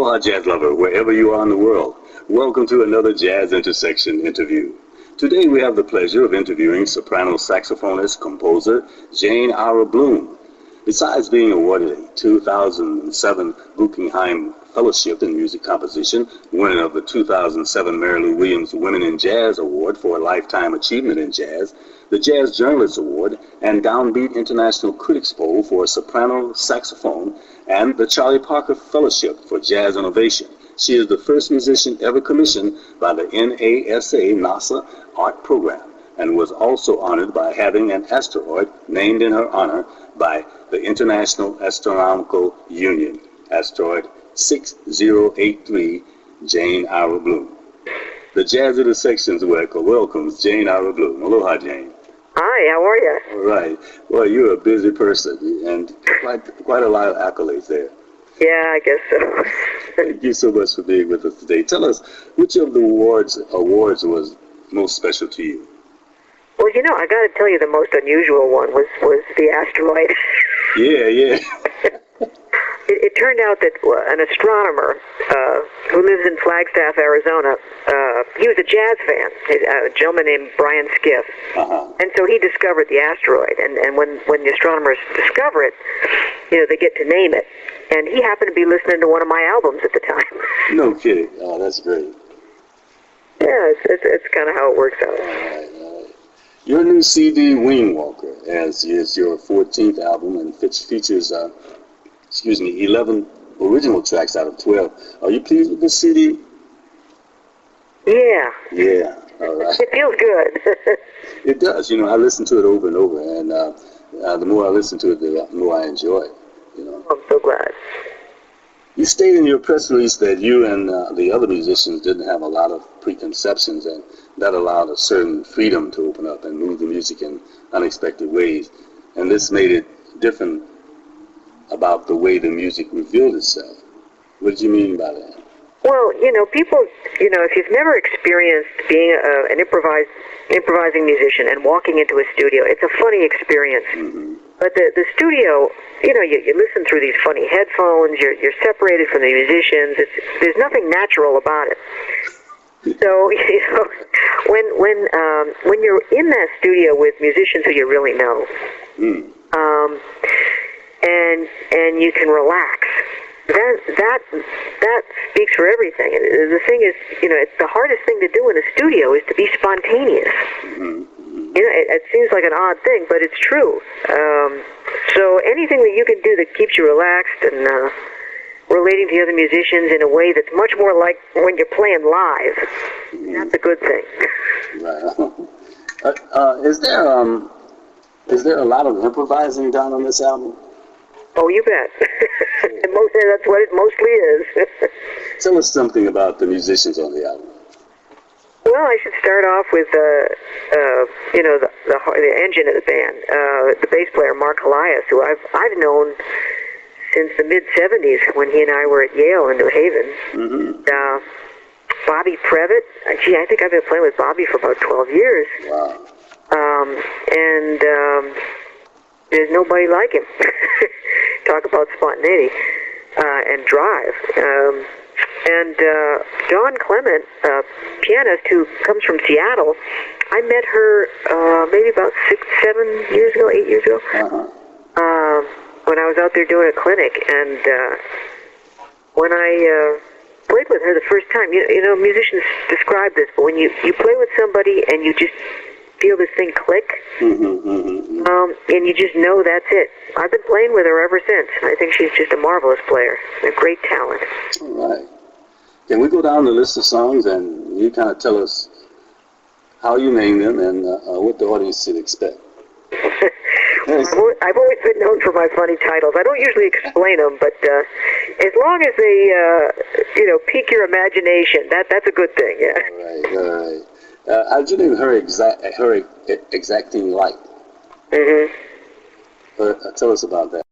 Aloha, jazz lover, wherever you are in the world. Welcome to another Jazz Intersection interview. Today we have the pleasure of interviewing soprano saxophonist, composer Jane Ira Bloom. Besides being awarded a 2007 Guggenheim Fellowship in Music Composition, winner of the 2007 Mary Lou Williams Women in Jazz Award for a Lifetime Achievement in Jazz, the Jazz Journalist Award, and Downbeat International Critics Poll for soprano saxophone, and the Charlie Parker Fellowship for Jazz Innovation. She is the first musician ever commissioned by the NASA Art Program, and was also honored by having an asteroid named in her honor by the International Astronomical Union, asteroid 6083, Jane Ira Bloom. The Jazz Intersections welcomes Jane Ira Bloom. Aloha, Jane. Hi, how are you? All right. Well, you're a busy person, and quite a lot of accolades there. Yeah, I guess so. Thank you so much for being with us today. Tell us, which of the awards was most special to you? Well, you know, I got to tell you, the most unusual one was the asteroid. Yeah. It turned out that an astronomer who lives in Flagstaff, Arizona, he was a jazz fan, a gentleman named Brian Skiff. Uh-huh. And so he discovered the asteroid. And when the astronomers discover it, you know, they get to name it. And he happened to be listening to one of my albums at the time. No kidding. Oh, that's great. Yeah, it's kind of how it works out. All right. Your new CD, Wing Walker, is your 14th album and features 11 original tracks out of 12. Are you pleased with the CD? Yeah. Yeah, all right. It feels good. It does. You know, I listen to it over and over, and the more I listen to it, the more I enjoy it. You know. I'm so glad. You stated in your press release that you and the other musicians didn't have a lot of preconceptions, and that allowed a certain freedom to open up and move the music in unexpected ways. And this made it different about the way the music revealed itself. What did you mean by that? Well, you know, people, you know, if you've never experienced being an improvising musician and walking into a studio, it's a funny experience. Mm-hmm. But the studio, you know, you listen through these funny headphones, you're separated from the musicians, there's nothing natural about it. So, you know, when you're in that studio with musicians who you really know, and you can relax, that speaks for everything. And the thing is, you know, it's the hardest thing to do in a studio is to be spontaneous. You know, it seems like an odd thing, but it's true. So anything that you can do that keeps you relaxed and relating to the other musicians in a way that's much more like when you're playing live, that's a good thing. Right. Is there a lot of improvising done on this album? Oh, you bet. That's what it mostly is. Tell us something about the musicians on the album. Well, I should start off with, you know, the engine of the band, the bass player Mark Elias, who I've known since the mid-'70s when he and I were at Yale in New Haven. Mm-hmm. Bobby Previtt, gee, I think I've been playing with Bobby for about 12 years. Wow. There's nobody like him. Talk about spontaneity and drive. And Dawn Clement, pianist who comes from Seattle, I met her maybe about 8 years ago, when I was out there doing a clinic. And when I played with her the first time, you know, musicians describe this, but when you play with somebody and you just feel this thing click, and you just know that's it. I've been playing with her ever since. I think she's just a marvelous player, a great talent. All right. Can we go down the list of songs and you kind of tell us how you name them and what the audience should expect? I've always been known for my funny titles. I don't usually explain them, but as long as they, you know, pique your imagination, that's a good thing. Yeah. All right. How'd you name her exacting light? Mm-hmm. Tell us about that.